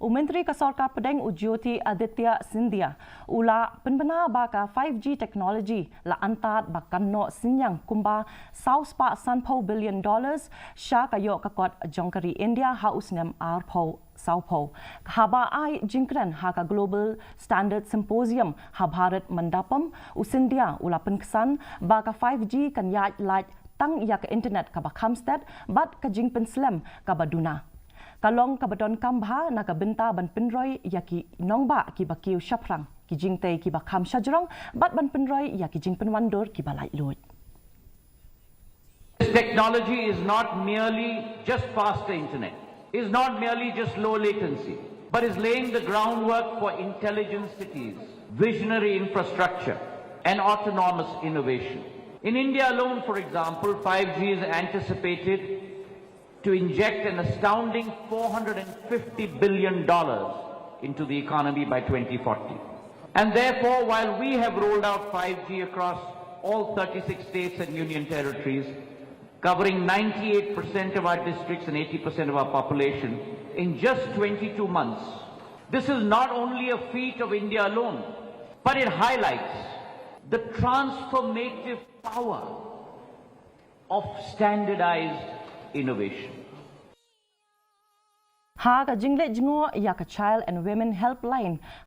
Menteri Kesorkar Pedeng Ujyoti Aditya Scindia ula penbena baka 5G teknologi la antat bakan no sinyang kumba $1 billion sya kayo kakot Jong kari India ha Snem arpo Saupo. Haba ai jingkren ha ka Global Standard Symposium ha Bharat mendapam Usindia ula penkesan baka 5G kan yaj laj tang ya ke internet ka bakamsted bat ka jingpen slem ka baduna. Kalong kabadon kambha na kabenta ban penroy yaki nongba ki bakiu shaprang ki jingte ki bakam shajrong bat ban penroy yaki jingpen wandur ki balai lut. This technology is not merely just faster internet, is not merely just low latency, but is laying the groundwork for intelligent cities, visionary infrastructure, and autonomous innovation. In India alone, for example, 5G is anticipated to inject an astounding $450 billion into the economy by 2040. And therefore, while we have rolled out 5G across all 36 states and union territories, covering 98% of our districts and 80% of our population in just 22 months, this is not only a feat of India alone, but it highlights the transformative power of standardized innovation. Ha ka jingle jingo ya ka Child and Women Helpline